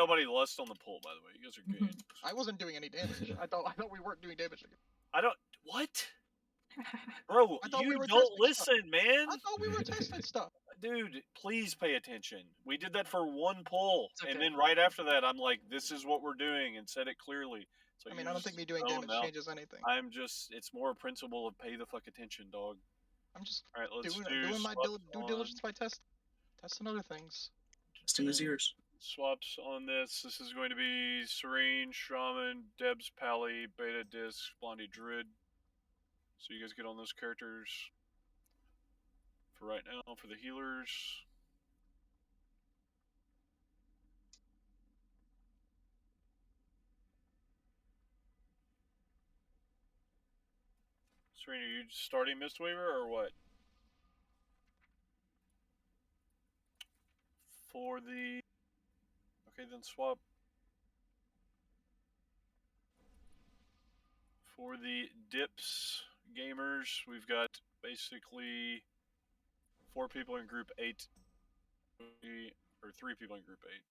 Nobody lost on the pull, by the way. You guys are good. I wasn't doing any damage. I thought we weren't doing damage. I don't. What? Bro, I thought you we were don't testing stuff. listen, man. I thought we were testing stuff. Dude, please pay attention. We did that for one pull, Okay. and then right after that, I'm like, "This is what we're doing," and said it clearly. So I mean, I don't think me doing damage changes anything. I'm just. It's more a principle of pay the fuck attention, dog. I'm just All right, let's doing my due diligence by testing other things. Testing his ears. Swaps on this. This is going to be Serene, Shaman, Debs, Pally, Beta, Disc, Blondie, Druid. So you guys get on those characters for right now for the healers. Serene, are you starting Mistweaver or what? For the... Okay, then swap. For the Dips gamers, we've got basically 4 people in group 8. Or 3 people in group 8.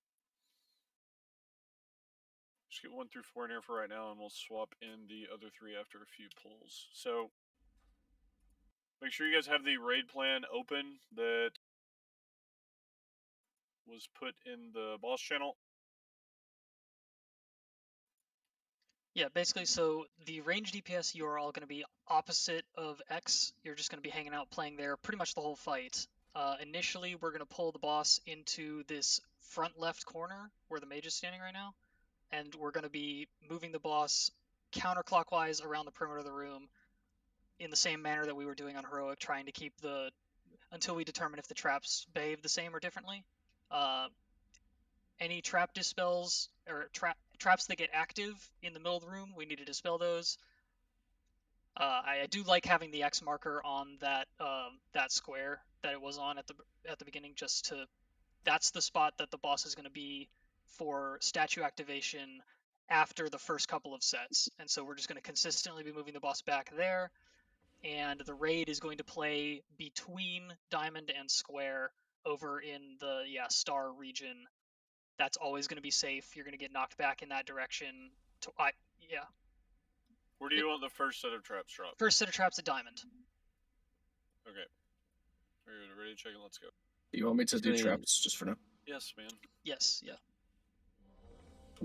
Just get 1 through 4 in here for right now, and we'll swap in the other 3 after a few pulls. So, make sure you guys have the raid plan open that was put in the boss channel. Yeah, basically, so the range DPS, you are all going to be opposite of X. You're just going to be hanging out, playing there pretty much the whole fight. Initially, we're going to pull the boss into this front left corner where the mage is standing right now, and we're going to be moving the boss counterclockwise around the perimeter of the room in the same manner that we were doing on Heroic, trying to keep the... until we determine if the traps behave the same or differently. Any trap dispels, or traps that get active in the middle of the room, we need to dispel those. I do like having the X marker on that that square that it was on at the beginning, just to... that's the spot that the boss is going to be for statue activation after the first couple of sets. And so we're just going to consistently be moving the boss back there, and the raid is going to play between Diamond and Square over in the Star region. That's always going to be safe. You're going to get knocked back in that direction. Where do you want the first set of traps dropped? First set of traps at Diamond. Okay. Are you ready to check it? Let's go. You want me to do traps just for now? Yes, man. Yes, yeah.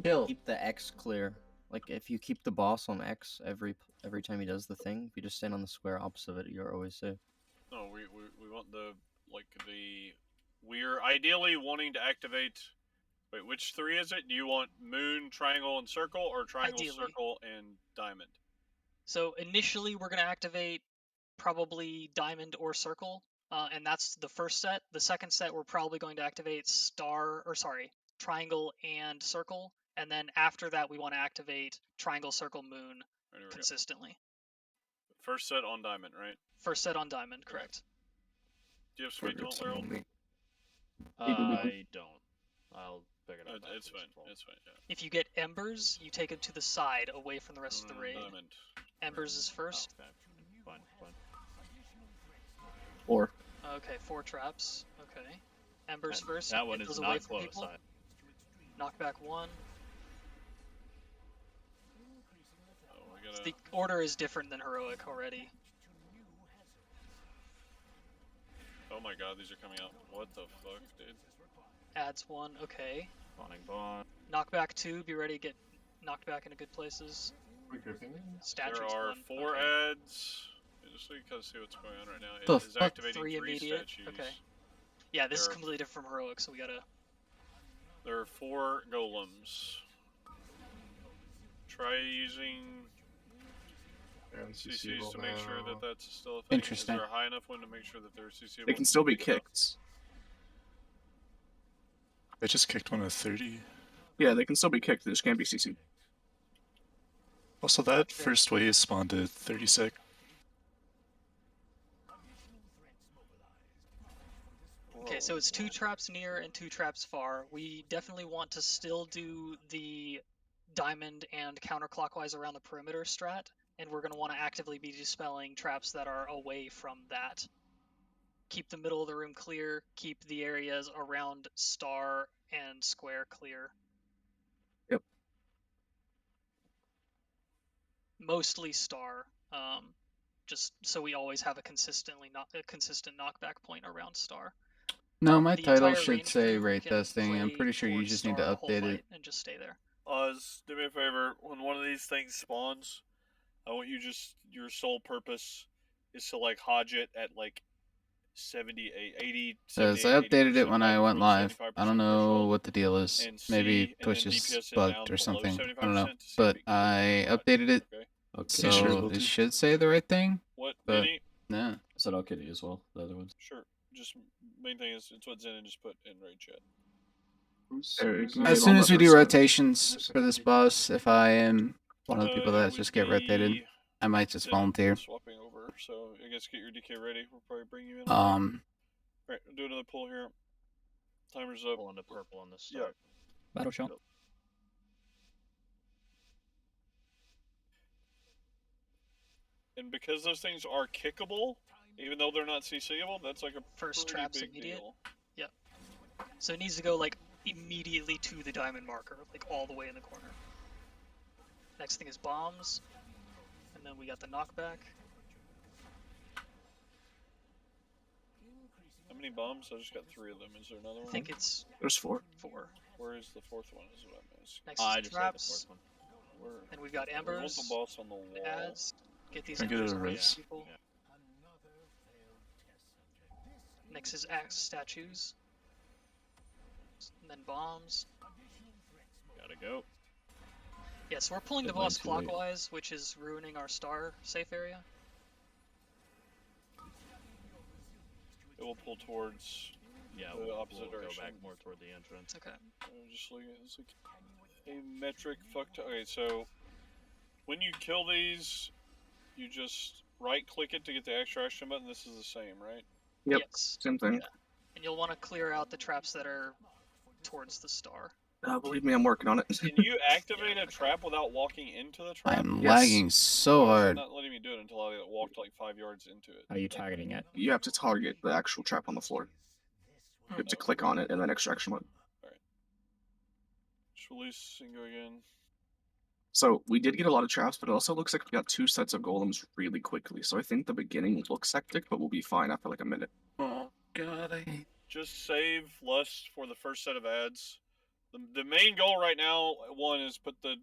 Bill, keep the X clear. Like, if you keep the boss on X every time he does the thing, if you just stand on the square opposite of it, you're always safe. No, we want we're ideally wanting to activate... Wait, which 3 is it? Do you want moon, triangle, and circle, or triangle, ideally, circle, and diamond? So initially we're going to activate probably diamond or circle, and that's the first set. The second set we're probably going to activate triangle and circle, and then after that we want to activate triangle, circle, moon consistently. First set on diamond, right? First set on diamond, correct. Do you have speed don't, Laryl? I don't. I'll pick it up. It's fine. It's fine. Yeah. If you get embers, you take it to the side, away from the rest of the raid. Diamond. Embers is first. Okay. Fine. 4. Okay, 4 traps. Okay. Embers first. That one is not close. Knockback 1. Oh, the order is different than Heroic already. Oh my god, these are coming out. What the fuck, dude? Adds 1, okay. Bond. Knockback 2, be ready to get knocked back into good places. Statues there are 4 ads. Just so you can see what's going on right now. It is activating 3 immediate statues. Okay. Yeah, this is completely different from Heroic, so we gotta... There are 4 golems. Try using CCs to make sure that that's still a thing. Interesting. Is there a high enough one to make sure that they're CCable? They can still be kicked. They just kicked one at 30. Yeah, they can still be kicked. They just can't be CC'd. Also, that first wave spawned at 36. Okay, so it's 2 traps near and 2 traps far. We definitely want to still do the diamond and counterclockwise around the perimeter strat, and we're going to want to actively be dispelling traps that are away from that. Keep the middle of the room clear, keep the areas around star and square clear. mostly star. Just so we always have a consistent knockback point around star. No, my The title entire should range say crew rate can testing. I'm play pretty sure you towards just need star to the whole update fight it. and just stay there. Oz, do me a favor. When one of these things spawns, I want you your sole purpose is to like hodge it at like 70, 80, Says I 78, updated it 80% when I went before the live. I don't 75% know threshold, what the deal is. and Maybe C, and then Twitch is DPS it bugged down or below something. 75% I don't know. to see if But it clears I the hodge. updated it, Okay. Yeah, sure, so will this do. should say the right thing. What, But Vinny? nah. I said okay to you as well. The other ones. Sure. Just main thing is it's what Zenon just put in raid chat. As soon as we do rotations for this boss, if I am one of the people that just get rotated, I might just volunteer. Swapping over, so I guess get your DK ready. We'll probably bring you in. Alright, do another pull here. Timer's up. Pull into purple on the start. Battle shot. And because those things are kickable, even though they're not CCable, that's like a First pretty trap's big immediate. deal. Yep. So it needs to go like immediately to the diamond marker, like all the way in the corner. Next thing is bombs, and then we got the knockback. How many bombs? I just got 3 of them. Is there another one? I think it's There's 4. 4. Where is the 4th one? Is what I missed. Next I is just had the traps, 4th one. Where? and we've got I want the embers, boss on the wall. ads. Get these Can I get embers a on res? people. Yeah. Next is axe statues, and then bombs. Gotta go. Yeah, so we're pulling the Deadline boss too late. clockwise, which is ruining our star safe area. It will pull towards Yeah, the we'll opposite go direction. back more toward the entrance. Okay. Just look at it's like a metric Okay, so when you kill these, you just right click it to get the extraction button. This is the same, right? Yep. Yes. Same thing. Yeah. And you'll want to clear out the traps that are towards the star. Believe me, I'm working on it. Can you activate a trap without walking into the trap? I'm Yes. lagging so It's hard. not letting me do it until I walked like 5 yards into it. Are you targeting it? You have to target the actual trap on the floor. You have to click on it and then extraction mode. Just release and go again. So we did get a lot of traps, but it also looks like we got 2 sets of golems really quickly. So I think the beginning looks hectic, but we'll be fine after like a minute. Oh god, I hate. Just save lust for the first set of ads. The main goal right now, one is put the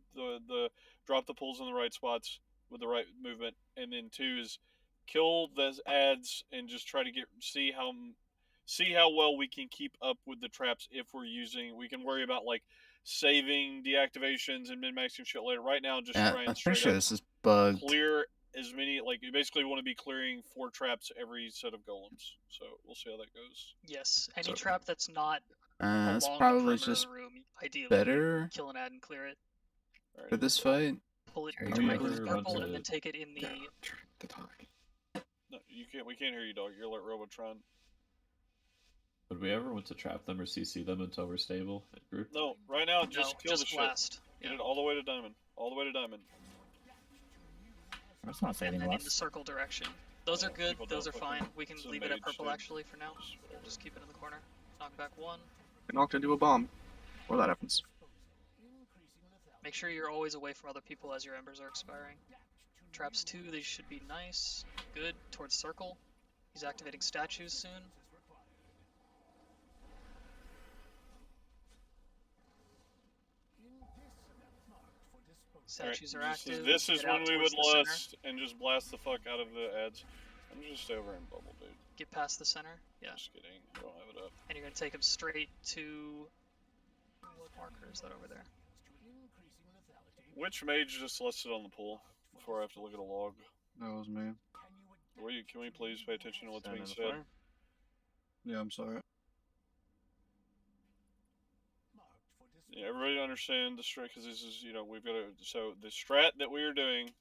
drop the pulls in the right spots with the right movement, and then 2 is kill those ads and just try to see how well we can keep up with the traps if we're using. We can worry about like saving deactivations and min-maxing shit later. Right now, just try I'm and pretty straight sure up this is bugged. clear as many. Like you basically want to be clearing 4 traps every set of golems. So we'll see how that goes. Yes. Any So- trap that's not It's along probably the perimeter just of the room, ideally better kill an ad and clear it. All right, for this fight. Pull it Carry to your the mic. purple and Runs then it. take it in the. The talk. No, you can't. We can't hear you, dog. You're like Robotron. Would we ever want to trap them or CC them until we're stable at group? No, right now just No, kill just the blast. shit. Get it all the way to diamond. All the way to diamond. That's not And saving then in the less. circle direction. Those are Yeah, good. people Those are don't fine. fucking- We can it's a leave it at mage purple thing. actually for now. Just whatever. Just keep it in the corner. Knockback 1. Get knocked into a bomb. Or that happens. Make sure you're always away from other people as your embers are expiring. Traps 2, they should be nice. Good. Towards circle. He's activating statues soon. Statues are active. This is Get out when we towards would the center. lust and just blast the fuck out of the ads. I'm just stay over in bubble, dude. Get past the center. Yeah. Just kidding. I don't have it up. And you're gonna take him straight to. What marker is that over there? Which mage just lusted on the pool before I have to look at a log? That was me. Can we please pay attention to what's Stand being in the said? fire. Yeah, I'm sorry. Yeah, everybody understand the strat, because this is, we've got to. So the strat that we are doing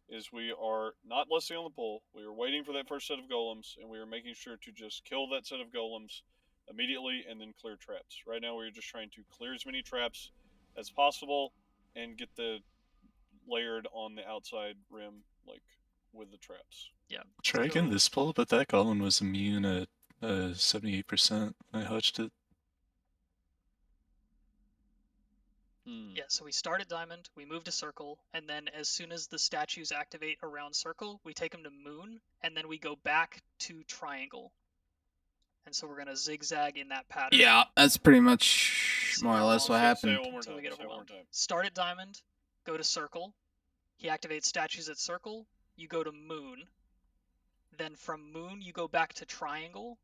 is we are not lusting on the pool. We are waiting for that first set of golems, and we are making sure to just kill that set of golems immediately and then clear traps. Right now, we're just trying to clear as many traps as possible and get the layered on the outside rim, like with the traps. Yeah. Try again this pull, but that golem was immune at 78%. I hutched it. Yeah, so we start at diamond, we move to circle, and then as soon as the statues activate around circle, we take them to moon, and then we go back to triangle. And so we're gonna zigzag in that pattern. Yeah, that's pretty much more or less what Say it happened. one more Until time. we get Say it one more overwhelmed. time. Start at diamond, go to circle. He activates statues at circle. You go to moon. Then from moon you go back to triangle.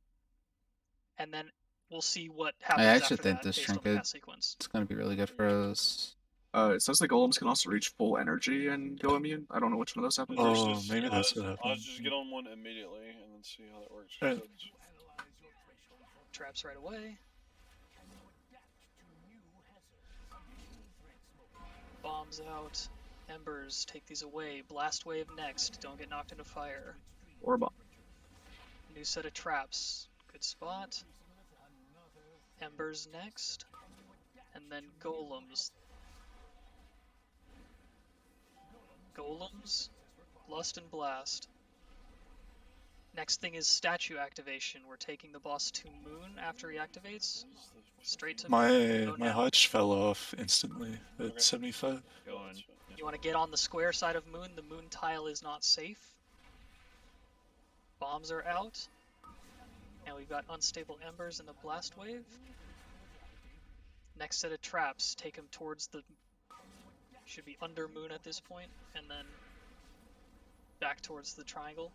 And then we'll see what happens I actually after think that this based on the trinket cast sequence. it's gonna be really good for us. It says the golems can also reach full energy and go immune. I don't know which one of those happens. Oh, maybe that's what I'll happened. just get on one immediately and then see how that works. Alright. Traps right away. Bombs out. Embers, take these away. Blast wave next. Don't get knocked into fire. Or bomb. New set of traps. Good spot. Embers next. And then golems. Golems, Lust and Blast. Next thing is statue activation. We're taking the boss to moon after he activates. Straight to moon. My hodge fell off instantly at 75. You want to get on the square side of moon. The moon tile is not safe. Bombs are out. And we've got unstable embers and a blast wave. Next set of traps. Take him towards the... Should be under moon at this point. And then back towards the triangle.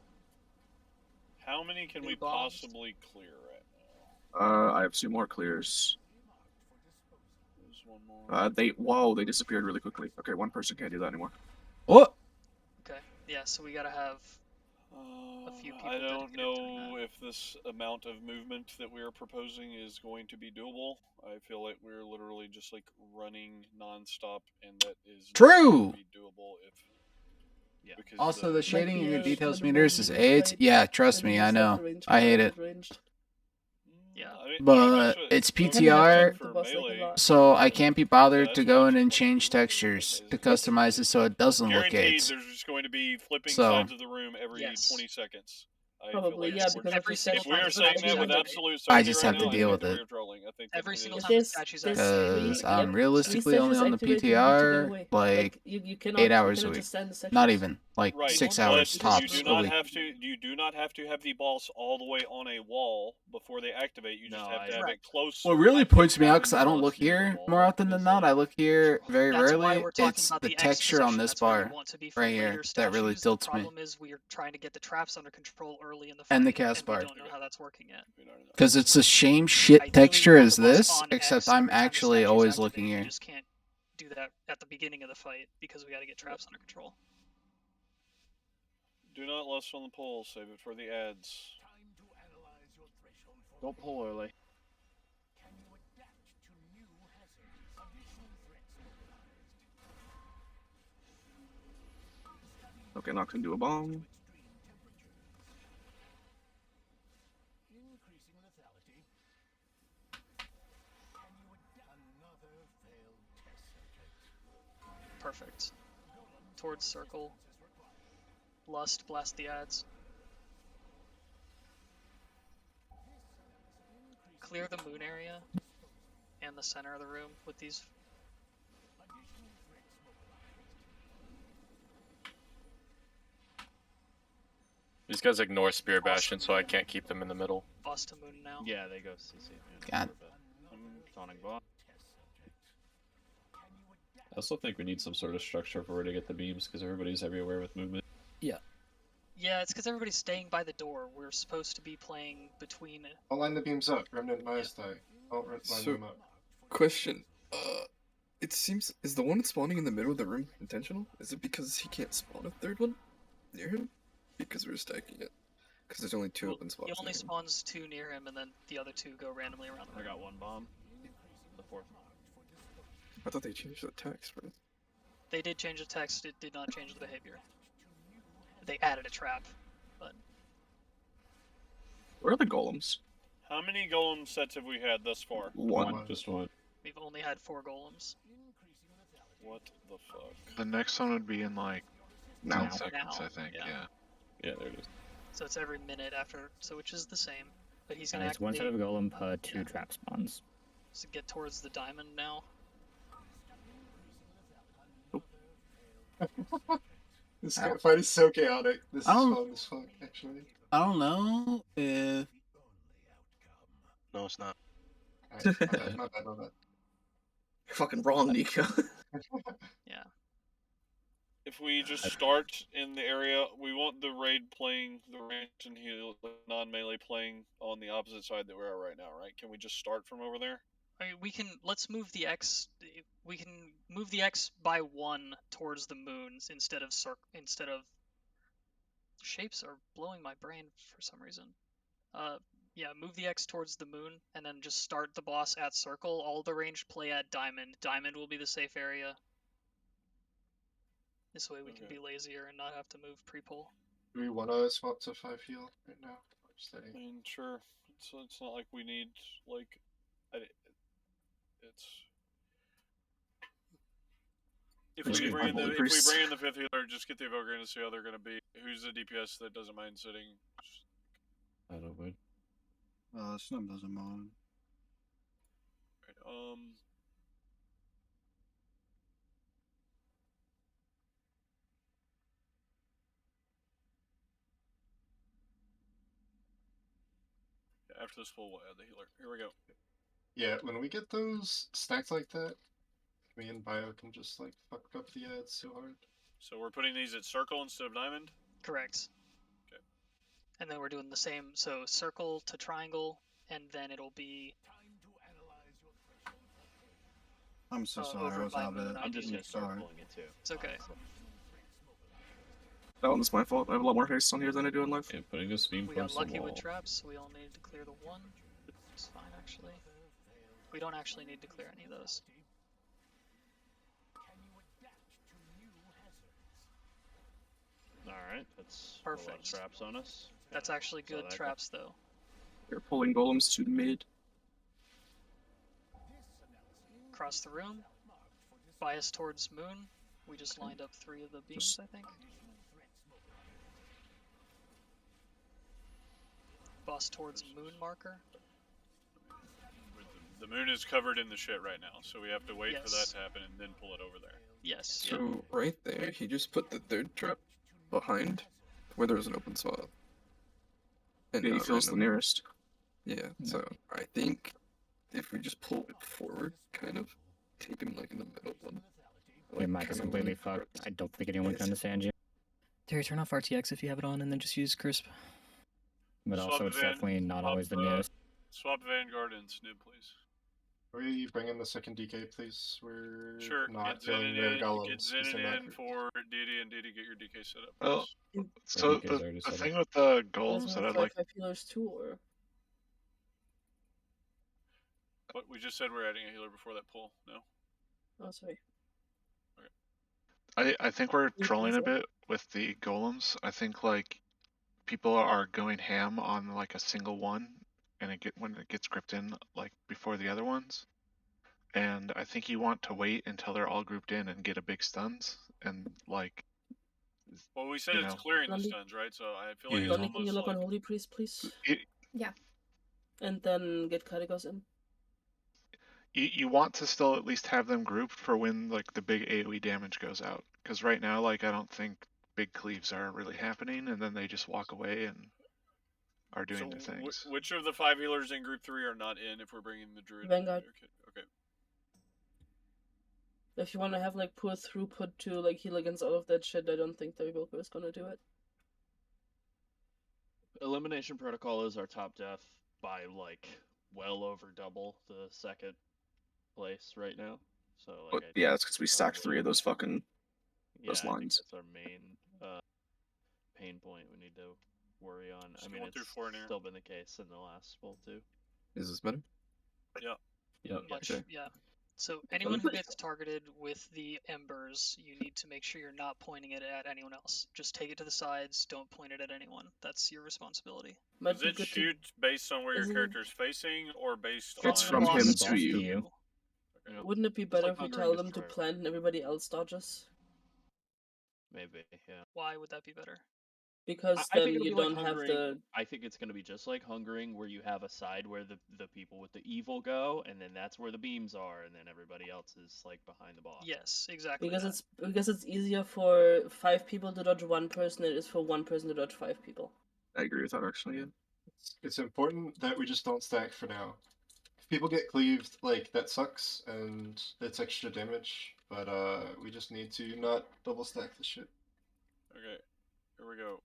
How many can New we bombs. possibly clear right now? I have 2 more clears. There's one more. Whoa, they disappeared really quickly. Okay, one person can't do that anymore. What? Okay, yeah, so we gotta have a few people I don't dedicated to doing know if this amount of movement that we are proposing is going to be doable. I feel like we're literally just like running nonstop, and that is not True. going to be doable if. Yeah. because Also, the shading in your yeah, details when meters you is fight- 8. Yeah, trust when me, you I set know. the range I hate to it. ranged. Yeah. I mean, But that's it's what- PTR, for The boss like a melee, lot. so I can't be bothered that's to what go I in and should change probably do. textures to Is- customize it so it doesn't look Guaranteed, 8. there's just going to be flipping So- sides of the room every Yes. 20 seconds. I Probably, feel yeah, like because every of the single if we are time saying statues that with activate. absolute I certainty just right have to now, I deal think with that it. we're trolling. I think Every that single is- time the This- statues this activate. three- Because I'm yep, realistically three only on the statues activate, you need to go PTR away. like you cannot, 8 hours you a cannot week. just stand the statues. Not even like Right, 6 but hours you tops do a not week. have to. You do not have to have the boss all the way on a wall before they activate. You just No, have to have Correct. it close. What really points me out, because I having don't the look boss near the here wall more often than is not. like- I look here very That's why rarely. we're talking It's about the the X texture on position. this That's where bar we want to be for right later here that really statues. tilts the me. problem is we're trying to get the traps under control early in the fight, And the cast and we bar. don't know how that's working yet. We don't know. Because it's the same shit Ideally, texture we want as the boss this, on except X I'm every time the actually statues always activate. looking You here. just can't do that at the beginning of the fight because we got to get traps under control. Do not lust on the pole. Save it for the ads. Don't pull early. Okay, not gonna do a bomb. Perfect. Towards circle. Lust, blast the ads. Clear the moon area and the center of the room with these. These guys ignore Spear Bastion, so I can't keep them in the middle. Boss to moon now. Yeah, they go CC. God. Sonic bot. I also think we need some sort of structure for where to get the beams, because everybody's everywhere with movement. Yeah, it's because everybody's staying by the door. We're supposed to be playing between. I'll line the beams up. Remnant Maestro. I'll line So- them up. Question. It seems, is the one spawning in the middle of the room intentional? Is it because he can't spawn a third one near him? Because we're stacking it. Because there's only 2 Well, open he spots. only near him. spawns 2 near him, and then the other 2 go randomly around the I room. got 1 bomb. The 4th. I thought they changed the text, bro. They did change the text. It did not change the behavior. They added a trap, but Where are the golems? How many golem sets have we had thus far? One. Just one. we've only had 4 golems. What the fuck? The next one would be in like Now. 10 seconds, Now. I think. Yeah. Yeah. Yeah, there it is. So it's every minute after, so which is the same. But he's And gonna it's one set of activate golem per 2 trap spawns. to get towards the diamond now. This fight is so chaotic. This is I don't- fun as fuck, actually. I don't know if No, it's not. Alright, my bad. You're fucking wrong, Nico. Yeah. If we just start in the area, we want the raid playing the ranged and heal, non-melee playing on the opposite side that we're at right now, right? Can we just start from over there? I mean, let's move the X. We can move the X by 1 towards the moons instead of shapes are blowing my brain for some reason. Yeah, move the X towards the moon and then just start the boss at circle. All the ranged play at diamond. Diamond will be the safe area. This way we can be lazier and not have to move pre-pull. Do we want to swap to 5 heal right now? I mean, sure. It's not like we need like, it's. If we bring in the 5th healer, just get the evoker in to see how they're gonna be. Who's the DPS that doesn't mind sitting? I don't mind. Snub doesn't mind. Right, after this pull, we'll add the healer. Here we go. Yeah, when we get those stacked like that, me and Bio can just like fuck up the ads so hard. So we're putting these at circle instead of diamond? Correct. Okay. And then we're doing the same, so circle to triangle, and then it'll be... I'm so sorry, over I was by out of moon, it. I'm just gonna start Sorry. pulling it too. It's okay. That one's my fault. I have a lot more haste on here than I do in life. Okay, putting a speed We close got to lucky wall. with traps, so we all needed to clear the 1. It's fine, actually. We don't actually need to clear any of those. Alright, that's Perfect. a lot of traps on us. That's Yeah, actually so good that traps, though. They're pulling golems to mid. Across the room. Bias towards moon. We just lined up 3 of the beams, I think. Boss towards moon marker. The moon is covered in the shit right now, so we have to wait for that Yes. to happen and then pull it over there. Yes. So right there, he just put the 3rd trap behind where there was an open spot. And Yeah, he not feels the random. nearest. Yeah, so I think if we just pull it forward, kind of, take him like in the middle one. Your mic is completely fucked. I don't think anyone can understand you. Terry, turn off RTX if you have it on, and then just use Crisp. But Swap also, it's Van- definitely not swap, always the newest. Swap Vanguard and Snib, please. Can we bring in the 2nd DK, please? We're Sure, not get killing Zenin their in, golems. get just Zenin that in group. for Didi, and Didi, get your DK set up. Well, please. so DK is already the set thing up. with the Doesn't golems that have I'd like. 5 healers too, or What we just said, we're adding a healer before that pull. No. oh sorry. I think we're You trolling a think so? bit with the golems. I think like people are going ham on like a single one, and when it gets gripped in like before the other ones. And I think you want to wait until they're all grouped in and get a big stuns and like. Well, we said you it's know. clearing the Blondie? stuns, right? So I feel like it's Lonnie, can you almost look like on Holy Priest, please? Yeah. And then get Kadigos in. You want to still at least have them grouped for when like the big AoE damage goes out, because right now like I don't think big cleaves are really happening, and then they just walk away and are doing their things. which of the 5 healers in group 3 are not in if we're bringing the Druid? Vanguard. Okay. If you want to have like poor throughput to like heal against all of that shit, I don't think the Evoker is gonna do it. Elimination Protocol is our top def by like well over double the 2nd place right now. So like, But yeah, it's because we stacked 3 of those fucking I think lines. that's our main pain point we need to worry on. Just I mean, going through it's 4 in here. still been the case in the last pull too. Is this better? Yeah. Yep. Much, Okay. yeah. So anyone who gets targeted with the embers, you need to make sure you're not pointing it at anyone else. Just take it to the sides. Don't point it at anyone. That's your responsibility. Might Does be it good shoot based on where your Isn't- character is facing, or based It's on? from him Boss to you. Okay. Wouldn't it be Just better like if we Hungering tell them to Destroyer. plant and everybody else dodges? Maybe, yeah. Why would that be better? Because I then think it'll you be like don't have Hungering. the. I think it's gonna be just like Hungering, where you have a side where the people with the evil go, and then that's where the beams are, and then everybody else is like behind the boss. Yes, exactly. Because it's easier for 5 people to dodge 1 person than it is for 1 person to dodge 5 people. I agree with that actually. Yeah. It's important that we just don't stack for now. If people get cleaved, like that sucks and it's extra damage, but we just need to not double stack the shit. Okay, here we go.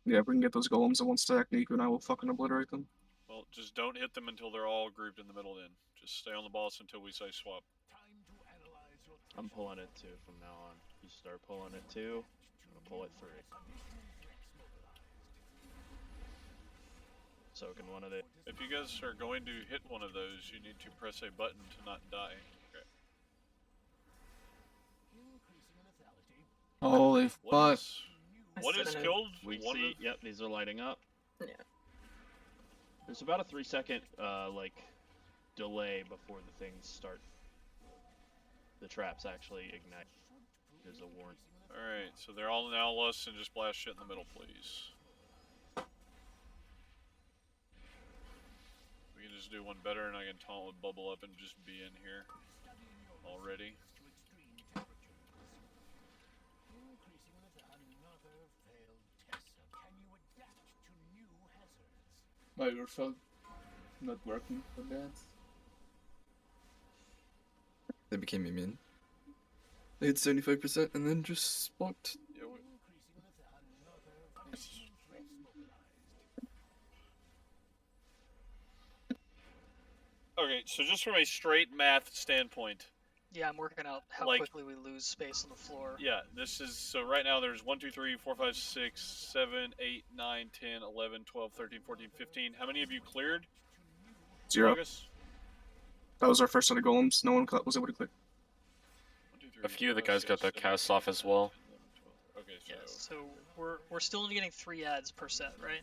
Yeah, if we can get those golems in one stack, Nico and I will fucking obliterate them. Well, just don't hit them until they're all grouped in the middle then. Just stay on the boss until we say swap. I'm pulling it 2 from now on. You start pulling it 2, I'm gonna pull it 3. So can one of the. If you guys are going to hit one of those, you need to press a button to not die. Okay. Holy fuck. What is killed? We One see. of- Yep, these are lighting up. Yeah. There's about a 3-second like delay before the things start. The traps actually ignite. There's a warning. Alright, so they're all now less and just blast shit in the middle, please. We can just do one better and I can taunt with bubble up and just be in here already. By your fault, not working for that. They became immune. They hit 75% and then just spot. Okay, so just from a straight math standpoint. Yeah, I'm working out how Like- quickly we lose space on the floor. Yeah, this is, so right now there's 1, 2, 3, 4, 5, 6, 7, 8, 9, 10, 11, 12, 13, 14, 15. How many of you cleared? 0. August? That was our first set of golems. No one was able to clear. 1, 2, 3, A few of the 4, guys 5, got that 6, cast 7, off as well. 11, 12. Okay, so Yes. So we're still only getting 3 ads per set, right?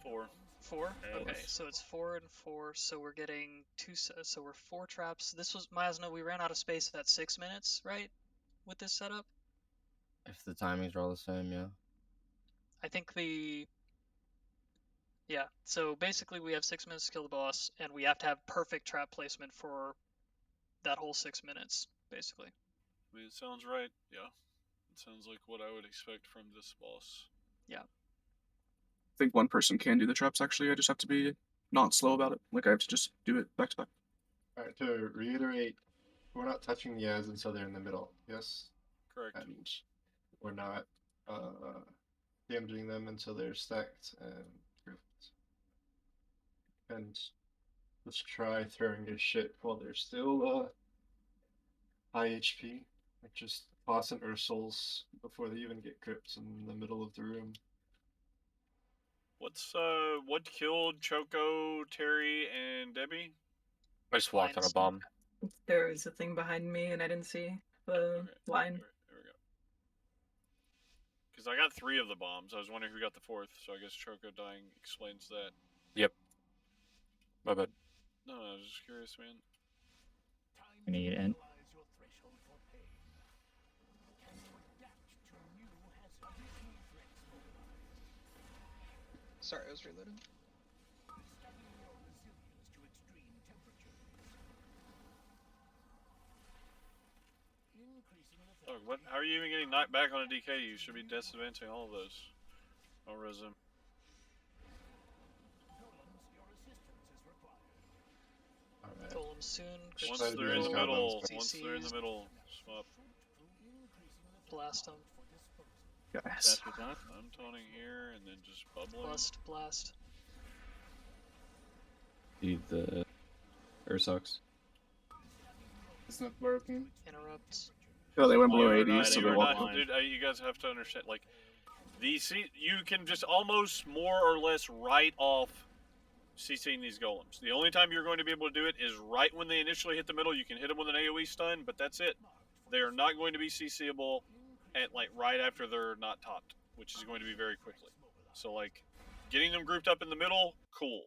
4. 4? Yeah. Okay, so it's 4 and 4, so we're getting 2, so we're 4 traps. This was, Miasno, we ran out of space at 6 minutes, right? With this setup? If the timings are all the same, yeah. I think yeah, so basically we have 6 minutes to kill the boss, and we have to have perfect trap placement for that whole 6 minutes, basically. I mean, it sounds right, yeah. It sounds like what I would expect from this boss. Yeah. I think one person can do the traps actually. I just have to be not slow about it. Like I have to just do it back to back. Alright, to reiterate, we're not touching the ads until they're in the middle, yes? Correct. And we're not damaging them until they're stacked and grouped. And let's try throwing this shit while they're still high HP. Like just tossing Ursals before they even get gripped in the middle of the room. What killed Choco, Terry, and Debbie? I just walked on a bomb. There was a thing behind me and I didn't see the line. There we go. Because I got 3 of the bombs. I was wondering who got the 4th, so I guess Choco dying explains that. Yep. My bad. No, I was just curious, man. We need an. Sorry, I was reloading. Look, what? How are you even getting knocked back on a DK? You should be disadvantaging all of those. I'll resume. Golem soon. Once Crypt they're in the Mill, middle, once they're in the CCs, middle, swap. blast them. Yes. I'm taunting here and then just bubbling. Blast. Need the Ursox. It's not working. Interrupt. Oh, they went below You're 80, not- so they you're walked. not- dude, you guys have to understand, like, you can just almost more or less write off CCing these golems. The only time you're going to be able to do it is right when they initially hit the middle. You can hit them with an AoE stun, but that's it. They are not going to be CCable at like right after they're not topped, which is going to be very quickly. So like, getting them grouped up in the middle, cool.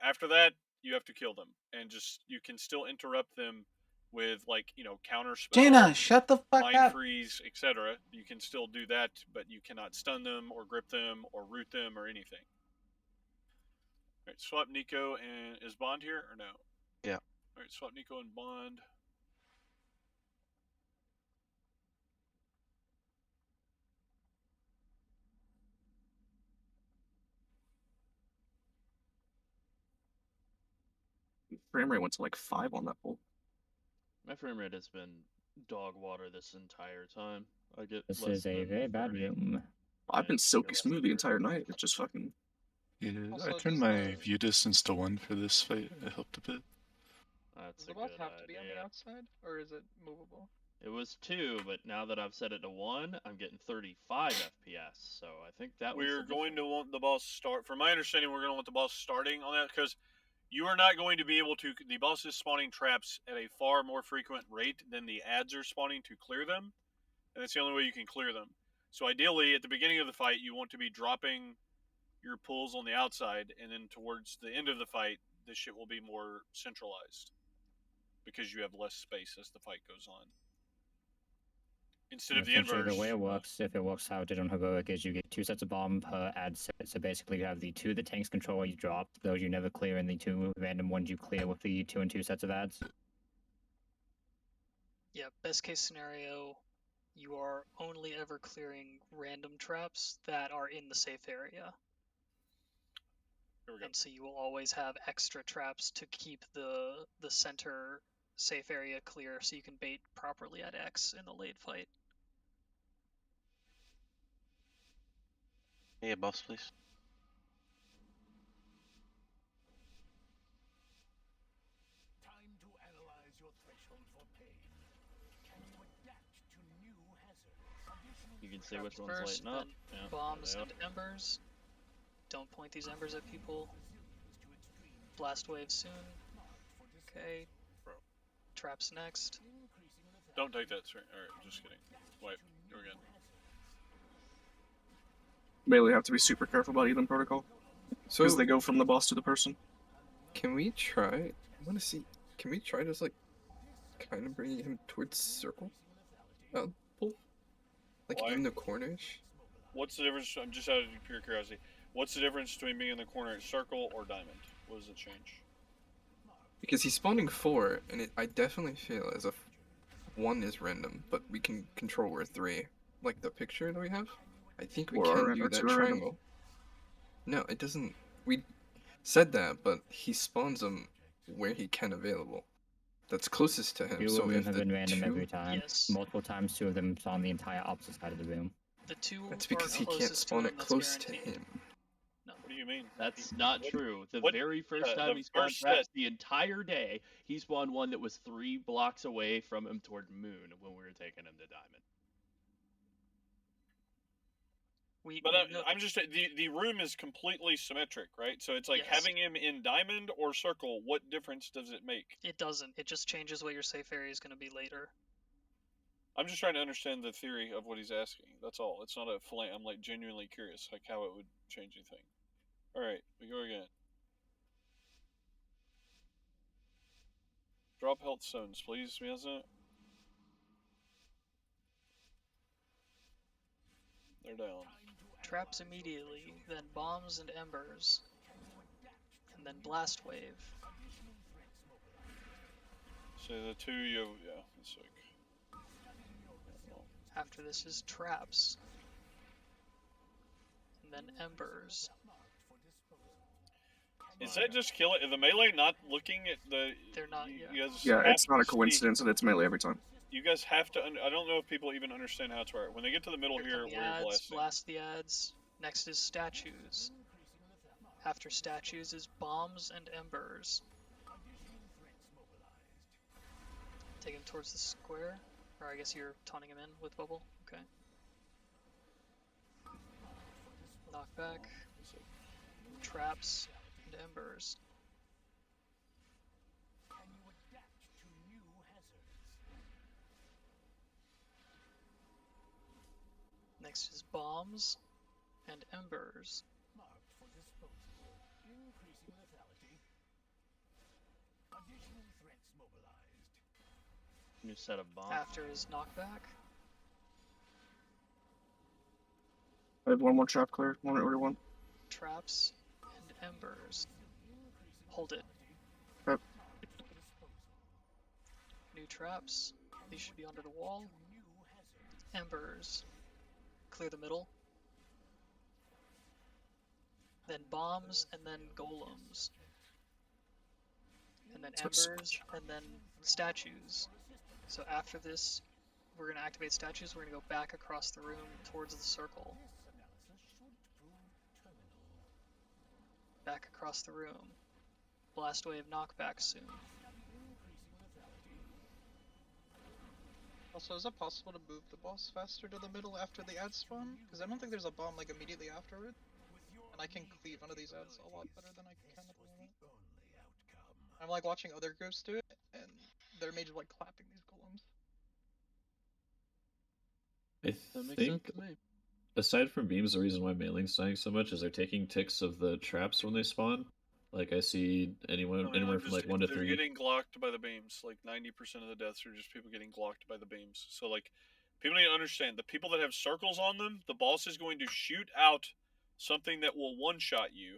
After that, you have to kill them, and just you can still interrupt them with like counter spell, Jaina, shut the fuck mind up. freeze, etc. You can still do that, but you cannot stun them or grip them or root them or anything. All right, swap Nico and is Bond here or no? Yeah. All right, swap Nico and Bond. Frame rate went to like 5 on that pull. My frame rate has been dog water this entire time. I get This less is a than very bad 30. room. I've been silky smooth the entire night. It just fucking. Yeah, Also, I turned does my the- view distance to 1 for this fight. It helped a bit. That's Does a the boss good have to be on the idea. outside, or is it movable? It was 2, but now that I've set it to 1, I'm getting 35 FPS. So I think that was We're going sufficient. to want the boss start. From my understanding, we're going to want the boss starting on that because you are not going to be able to. The boss is spawning traps at a far more frequent rate than the ads are spawning to clear them, and that's the only way you can clear them. So ideally, at the beginning of the fight, you want to be dropping your pulls on the outside, and then towards the end of the fight, this shit will be more centralized because you have less space as the fight goes on. Instead of the Essentially, inverse. the way it works, if it works how it did on Heroic, is you get 2 sets of bomb per ad set. So basically, you have the 2 that tanks control you drop, those you never clear, and the 2 random ones you clear with the 2 and 2 sets of ads. Yeah, best case scenario, you are only ever clearing random traps that are in the safe area. Here we go. And so you will always have extra traps to keep the center safe area clear so you can bait properly at X in the late fight. Yeah, buffs, please. You can see Traps which one's first, lighting up. then Yeah, bombs there they and embers. Don't point these embers at people. Blast wave soon. Okay. Traps next. Don't take that, sir. Alright, just kidding. Wait, here we go. Melee have to be super careful about Eden Protocol. So Because they go from the boss to the person. can we try? I want to see. Can we try just like kind of bringing him towards circle? Pull? Like Why? in the corners? What's the difference? I'm just out of pure curiosity. What's the difference between being in the corner at circle or diamond? What does it change? Because he's spawning 4, and I definitely feel as if 1 is random, but we can control where 3. Like the picture that we have? I think we Or can do that 2 are random. triangle. No, it doesn't. We said that, but he spawns them where he can available. That's closest to him. 2 So of them if have the been random 2, every time. Yes. Multiple times, 2 of them on the entire opposite side of the room. The 2 that's are because he can't closest to spawn him, it that's close to guaranteed. him. No. What do you mean? That's not What- true. The what- very first yeah, time the he spawned first traps set- the entire day, he spawned one that was 3 blocks away from him toward Moon when we were taking him to Diamond. But I'm just the room is completely symmetric, right? So it's like Yes. having him in diamond or circle. What difference does it make? It doesn't. It just changes what your safe area is going to be later. I'm just trying to understand the theory of what he's asking. That's all. It's not a flank. I'm like genuinely curious, like how it would change anything. All right, we go again. Drop health stones, please, Miyaza. They're down. Traps immediately, then bombs and embers, and then blast wave. So the 2 you it's like. After this is traps, and then embers. Is that just kill it? Are the melee not looking at the? They're not. You Yeah. guys Yeah, have it's not a to see- coincidence that it's melee every time. You guys have to. I don't know if people even understand how it's work. When they get to the middle here, Come the we're ads, blasting. blast the ads. Next is statues. After statues is bombs and embers. Take him towards the square. Or I guess you're taunting him in with bubble. Okay. Knock back. Traps and embers. Next is bombs and embers. New set of bombs. After his knockback. I have one more trap clear. One order one. Traps and embers. Hold it. Yep. New traps. These should be under the wall. Embers. Clear the middle. Then bombs, and then golems. And then embers, and then statues. So after this, we're going to activate statues. We're going to go back across the room towards the circle. Back across the room. Blast wave knockback soon. Also, is it possible to move the boss faster to the middle after the ad spawn? Because I don't think there's a bomb like immediately afterward. And I can cleave one of these ads a lot better than I can at the moment. I'm like watching other groups do it, and they're major like clapping these golems. I makes sense think, to me. aside from beams, the reason why Mailing's dying so much is they're taking ticks of the traps when they spawn. Like, I see anywhere from like 1 to they're 3. getting glocked by the beams. Like 90% of the deaths are just people getting glocked by the beams. So like, people need to understand the people that have circles on them, the boss is going to shoot out something that will one-shot you,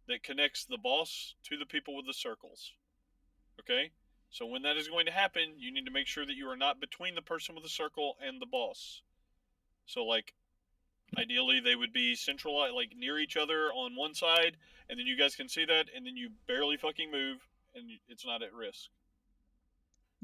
that connects the boss to the people with the circles. Okay? So when that is going to happen, you need to make sure that you are not between the person with the circle and the boss. So like, ideally they would be centralized, like near each other on one side, and then you guys can see that, and then you barely fucking move, and it's not at risk.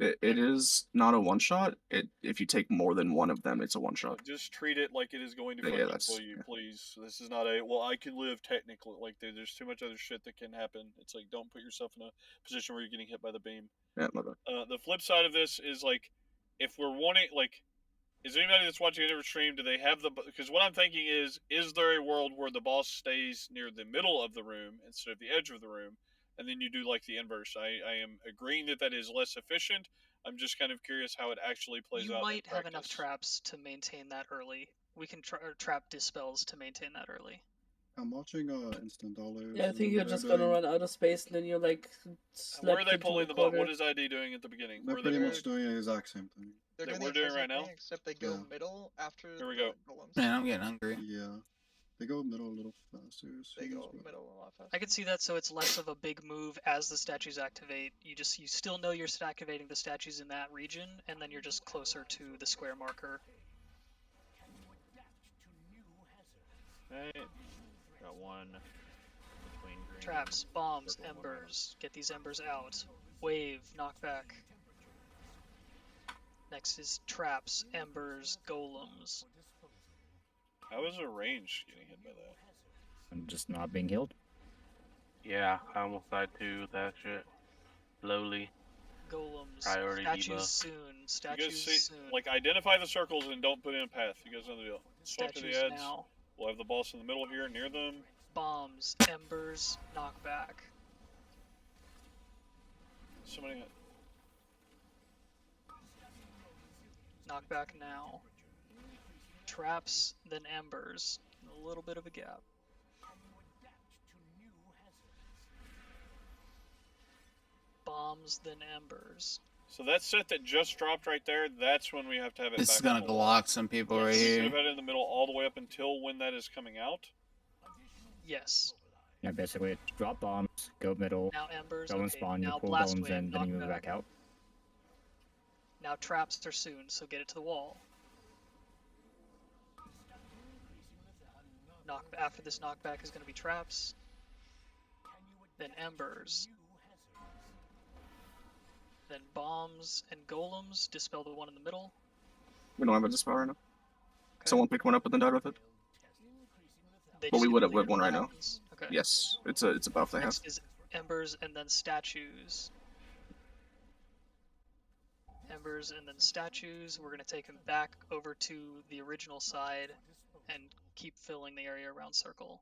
It is not a one shot. If you take more than one of them, it's a one shot. Just treat it like it is going to Yeah, fucking that's- kill you, please. This is not a, well, I can live technically. Like, there's too much other shit that can happen. It's like, don't put yourself in a position where you're getting hit by the beam. Yeah, my bad. The flip side of this is, like, if we're wanting, like, is anybody that's watching a different stream, do they have the, because what I'm thinking is there a world where the boss stays near the middle of the room instead of the edge of the room, and then you do, like, the inverse? I am agreeing that that is less efficient. I'm just kind of curious how it actually plays You out. might have enough traps to maintain that early. We can trap dispels to maintain that early. I'm watching Instant Dollars. Yeah, I think you're just gonna run out of space and then you're like Where are they slapped into pulling a the button? corner. What is ID doing at the beginning? They're Where are pretty they much doing the exact same thing. They're That doing we're the doing exact right same now? thing, except they go Yeah. middle after Here we the go. golems. Man, I'm getting hungry. Yeah. They go middle a little faster. They go middle a lot faster. I can see that, so it's less of a big move as the statues activate. You still know you're activating the statues in that region, and then you're just closer to the square marker. Hey, got one between green. Traps, bombs, embers. Get these embers out. Wave, knockback. Next is traps, embers, golems. How is a range getting hit by that? I'm just not being healed. Yeah, I almost died too. That shit. Slowly. Golems. Priority Statues debuff. soon. You guys Statues see, soon. like, identify the circles and don't put in a path. You guys know the deal. Swap to the Statues edge. now. We'll have the boss in the middle here near them. Bombs, embers, knockback. Somebody. Knockback now. Traps, then embers. A little bit of a gap. Bombs, then embers. So that set that just dropped right there, that's when we have to have it This back is gonna on the wall. block some people right We should here. have had it in the middle all the way up until when that is coming out. Yes. Yeah, basically it's drop bombs, go middle, Now embers. go and Okay, spawn, you now pull blast bombs wave, in, then you move knockback. back out. Now traps are soon, so get it to the wall. After this knockback is going to be traps. Then embers. Then bombs and golems. Dispel the one in the middle. We don't have a dispel right now. Okay. Someone picked one up and then died with it. They But just we get would have cleared one when right that now. happens? Okay. Yes, it's a buff they have. Next is embers and then statues. Embers and then statues. We're going to take them back over to the original side and keep filling the area around circle.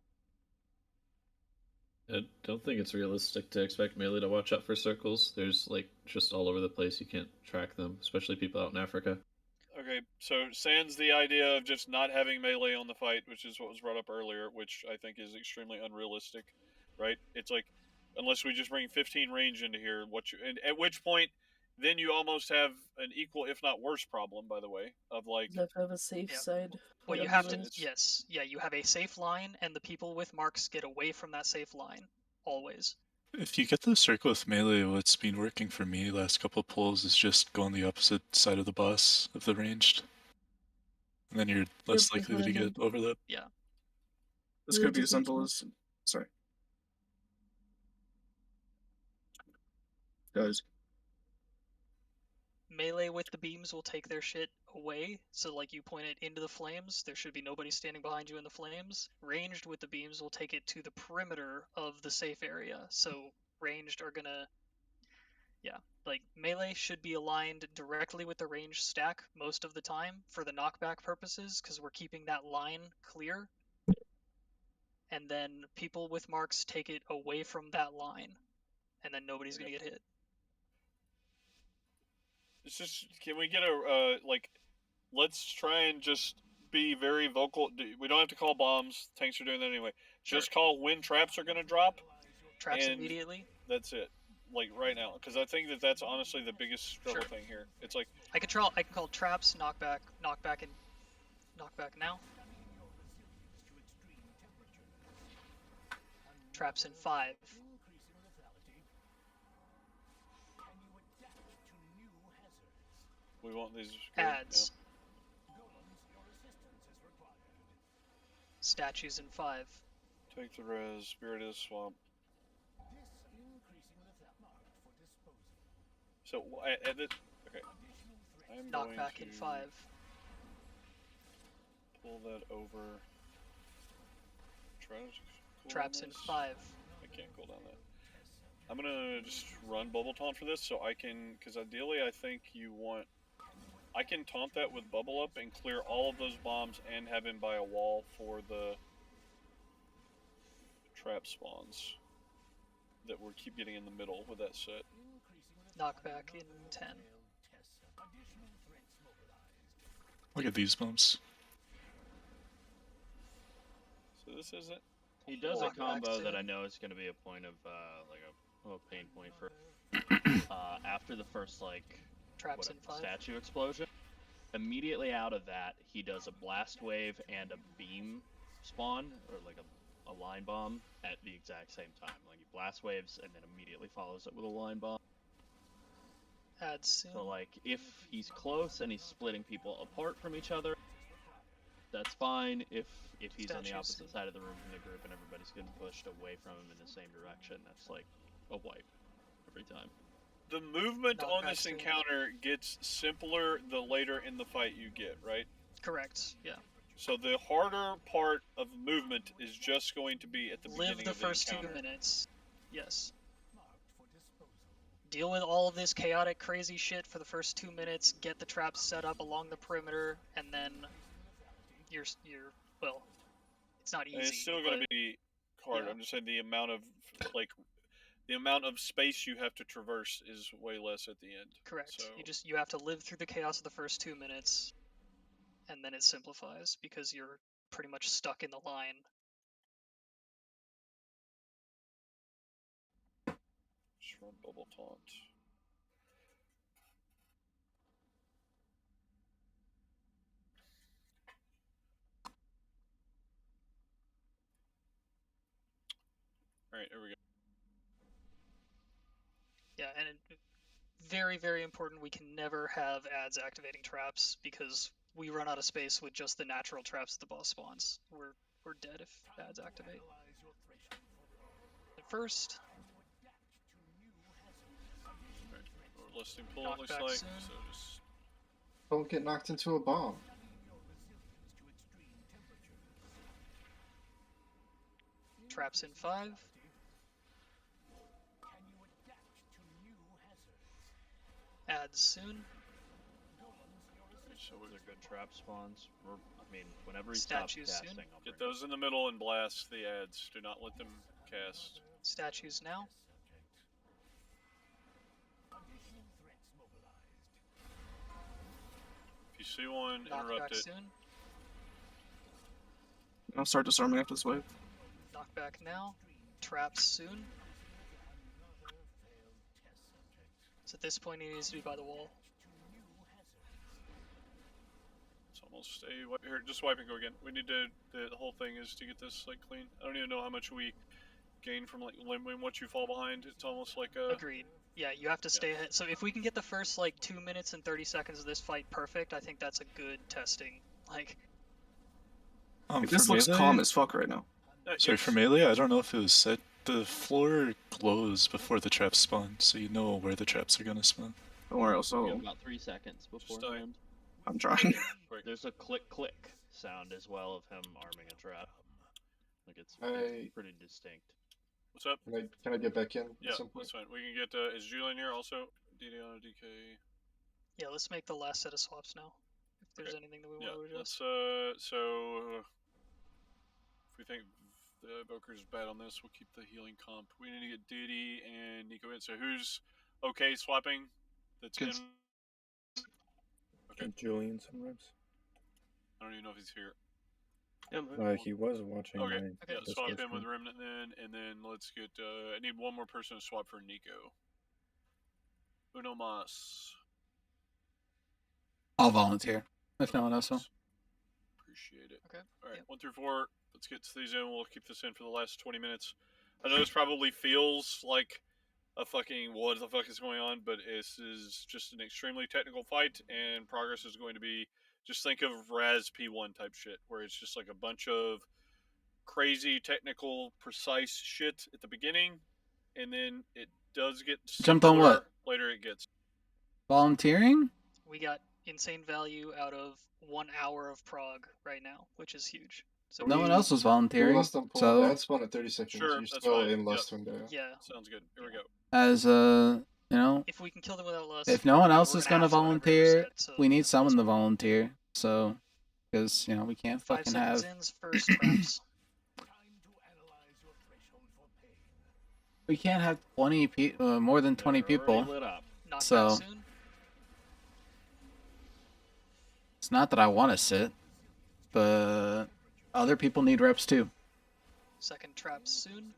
I don't think it's realistic to expect melee to watch out for circles. There's like just all over the place. You can't track them, especially people out in Africa. Okay, so sans the idea of just not having melee on the fight, which is what was brought up earlier, which I think is extremely unrealistic, right? It's like, unless we just bring 15 range into here, and at which point, then you almost have an equal, if not worse, problem. By the way, of like You have to have a safe side. Well, for you have to. everyone. Yes, yeah, you have a safe line, and the people with marks get away from that safe line always. If you get the circle with melee, what's been working for me last couple of pulls is just go on the opposite side of the boss of the ranged. And then you're less Yep, that's likely what to I get meant. overlap. Yeah. This could be as simple as. Sorry. Guys. Melee with the beams will take their shit away, so like you point it into the flames, there should be nobody standing behind you in the flames. Ranged with the beams will take it to the perimeter of the safe area, so ranged are gonna... Yeah, like melee should be aligned directly with the ranged stack most of the time for the knockback purposes, because we're keeping that line clear. And then people with marks take it away from that line, and then nobody's gonna get hit. It's just, can we get a like? Let's try and just be very vocal. We don't have to call bombs. Tanks are doing that anyway. Just call when traps are going to drop. Traps and immediately. That's it. Like right now, because I think that that's honestly the biggest struggle thing here. It's like I can call traps, knockback, and knockback now. Traps in 5. we want these Ads. Statues in 5. Take the res. Spirit is swamp. So at it. Okay. I'm Knockback going in to 5. pull that over. Try to cool Traps down in this. 5. I can't cool down that. I'm gonna just run bubble taunt for this, so I can, because ideally I think you want. I can taunt that with bubble up and clear all of those bombs and have him by a wall for the trap spawns that we keep getting in the middle with that set. Knockback in 10. Look at these bumps. So this isn't. He does a Knockback combo too. that I know is going to be a point of like a pain point for after the first like Traps in 5. statue explosion. Immediately out of that, he does a blast wave and a beam spawn, or like a line bomb at the exact same time. Like he blast waves and then immediately follows it with a line bomb. Ads soon. So like if he's close and he's splitting people apart from each other, that's fine. If he's on the opposite side of the room from the group and everybody's getting pushed away from him in the same direction, that's like a wipe every time. The movement on Knockback this soon. encounter gets simpler the later in the fight you get, right? Correct, yeah. So the harder part of movement is just going to be at the Live beginning the of first the 2 encounter. minutes. Yes. Deal with all of this chaotic, crazy shit for the first 2 minutes, get the traps set up along the perimeter, and then you're well, it's not easy. And it's still going to be hard. yeah. I'm just saying the amount of space you have to traverse is way less at the end. Correct. So You have to live through the chaos of the first 2 minutes, and then it simplifies because you're pretty much stuck in the line. just run bubble taunt. All right, here we go. Yeah, and very, very important, we can never have ads activating traps because we run out of space with just the natural traps the boss spawns. We're dead if ads activate. At first, We're listing pull, it looks Knockback like. soon. So just Don't get knocked into a bomb. traps in 5. Ads soon. So those are good trap spawns. I mean, whenever he stops Statues casting, soon. I'll get bring those in the middle and blast the ads. Do not let them cast. Statues now. If you see one, interrupt Knockback it. soon. I'll start disarming after this wave. Knockback now. Traps soon. So at this point, he needs to be by the wall. It's almost here. Just wipe and go again. We need to. The whole thing is to get this like clean. I don't even know how much we gain from like limbing once you fall behind. It's almost like a. Agreed. Yeah, you have to stay ahead. So if we can get the first like 2 minutes and 30 seconds of this fight perfect, I think that's a good testing. Like. This looks calm as fuck right now. Sorry, for melee, I don't know if it was set. The floor glows before the traps spawn, so you know where the traps are gonna spawn. Don't worry, We also. have about 3 seconds beforehand. I'm trying. There's a click click sound as well of him arming a trap. Like it's pretty distinct. What's up? Can I get back in? Yeah, at some point? that's fine. We can get. Is Julian here also? DD on a DK. Yeah, let's make the last set of swaps now. If there's anything that we want to adjust. So if we think the Evoker's bad on this, we'll keep the healing comp. We need to get Diddy and Nico in. So who's okay swapping? That's in. Okay. Julian some reps. I don't even know if he's here. He was watching. Okay. my Yeah, swap him Discord with stream. Remnant then, and then let's get. I need one more person to swap for Nico. Uno mas. I'll volunteer if no one else will. Appreciate it. Okay. All right, 1 through 4. Let's get these in. We'll keep this in for the last 20 minutes. I know this probably feels like a fucking what the fuck is going on, but this is just an extremely technical fight, and progress is going to be just think of Raz P1 type shit, where it's just like a bunch of crazy technical precise shit at the beginning, and then it does get Jumped on what? later it gets. Volunteering? We got insane value out of 1 hour of prog right now, which is huge. So No one else was volunteering. So That's spawn at 30 seconds. Sure, You're that's still fine. in last window. Yeah. Sounds good. Here we go. as you know, If we can kill them without lust, if no one else we're is gonna gonna have to whatever volunteer, set, so we need someone to volunteer. So, because we can't 5 fucking seconds have in's first traps. we can't have 20 more than 20 people. lit up. Knockback So soon. it's not that I want to sit, but other people need reps too. Second trap soon.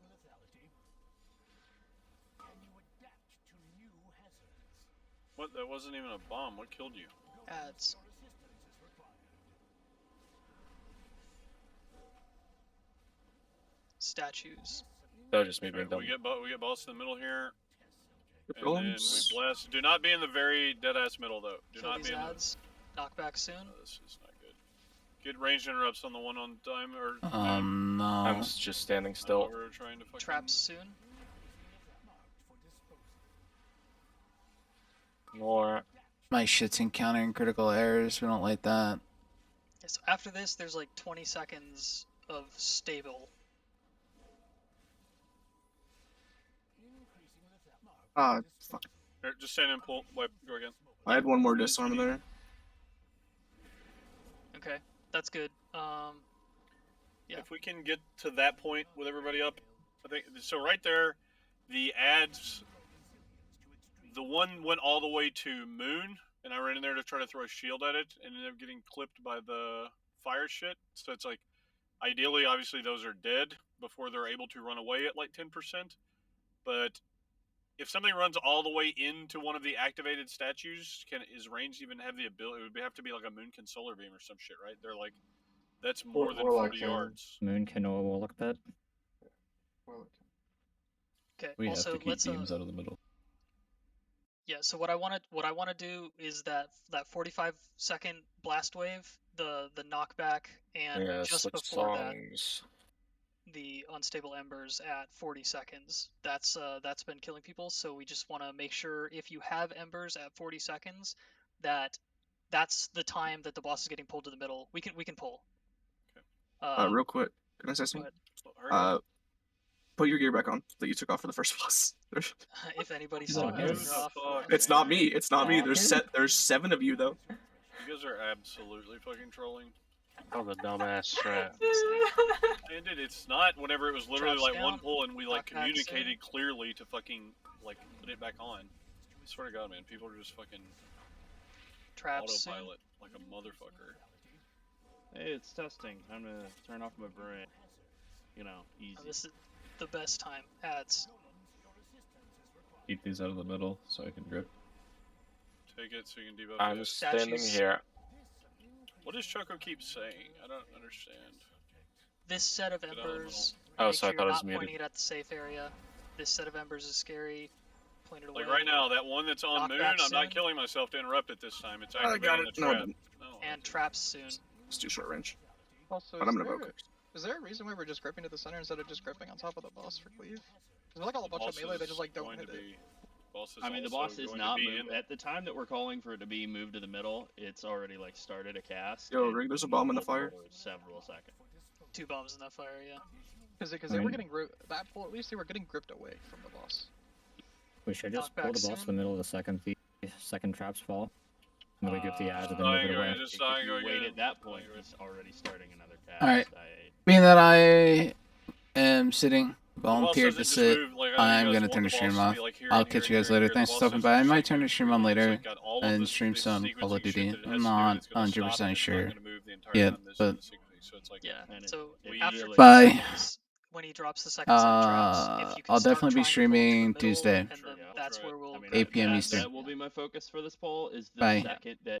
What? That wasn't even a bomb. What killed you? Ads. Statues. That was just me All being right, dumb. we get boss in the middle here. And Roll then we him. blast. Do not be in the very dead ass middle though. Do Kill not these be in ads. Knockback soon. this is not good. Get ranged interrupts on the one on time or. No. I'm just standing still. We're trying to fucking. Traps soon. More. My shit's encountering critical errors. We don't like that. Yeah, so after this, there's like 20 seconds of stable. Fuck. Here, just stand and pull. Wipe. Go again. I had one more disarm there. Okay, that's good. Yeah. If we can get to that point with everybody up, I think so. Right there, the ads. The one went all the way to Moon, and I ran in there to try to throw a shield at it, and ended up getting clipped by the fire shit. So it's like, ideally, obviously, those are dead before they're able to run away at like 10%. But if something runs all the way into one of the activated statues, is range even have the ability? It would have to be like a Moonkin solar beam or some shit, right? They're like, that's more than 40 yards. Moonkin or Warlock bet. Okay. We also, have to keep let's beams out of the middle. Yeah, so what I want to do is that 45-second blast wave, the knockback, and Yeah, just switch before songs. that, the unstable embers at 40 seconds. That's been killing people, so we just want to make sure if you have embers at 40 seconds, that's the time that the boss is getting pulled to the middle. We can pull. Real quick, can I say something? Hurry up. Put your gear back on that you took off for the first boss. If anybody saw it. It's not me. It's not me. There's 7 of you though. You guys are absolutely fucking trolling. That was a dumbass strat. And it's not. Whenever it was literally Drops like one down, pull, and we like knockback soon. communicated clearly to fucking like put it back on. I swear to God, man, people are just fucking Traps soon. autopilot like a motherfucker. Hey, it's testing. Time to turn off my brain. You know, easy. This is the best time. Ads. Keep these out of the middle so I can grip. Take it so you can debuff I'm it. standing Statues. here. What does Choco keep saying? I don't understand. This set of Get out of the middle. embers. Oh, make so I sure thought you're it was not muted. pointing it at the safe area. This set of embers is scary. Point it away. Like right now, that one that's on Knock moon, back I'm not soon. killing myself to interrupt it this time. It's I got activating it. the No, I trap. didn't. No, And traps soon. It's too short range. Also, But I'm gonna evoke it. is there a reason why we're just gripping to the center instead of just gripping on top of the boss for cleave? Because like a bunch of melee, they just like don't hit it. I mean, the boss is not moved. At the time that we're calling for it to be moved to the middle, it's already like started a cast. Yo, It Rig, there's a bomb in the moved fire. for several seconds. 2 bombs in that fire, yeah. Because they were getting that pull. At least they were getting gripped away from the boss. We should just Knock pull back the boss to the soon. middle of the second traps fall. And then we grip the ads and then I move it agree, away. just If I you go wait again. at that point, it's already starting another cast. Alright. I- Being that I am sitting, The volunteered boss to doesn't just sit, move, like, I know you I'm guys gonna want turn the the stream boss to off. be, like, here I'll and catch here you and guys here and later. here. Thanks The for boss stopping doesn't by. I just might keep turn the stream on moving. It's, later like, got all of and this stream some sequencing Call of shit Duty. that it has I'm to do. not It's gonna stop 100% and it's not sure gonna move the entire yet, time this is but in the sequencing. So it's like, Yeah. And So it after really- 2 Bye. seconds, when he drops the second set of traps, if you can I'll start definitely be trying to pull it to the streaming middle, Tuesday, and then that's where we'll 8 p.m. that Eastern. will be my focus for this poll. Is the Bye. second that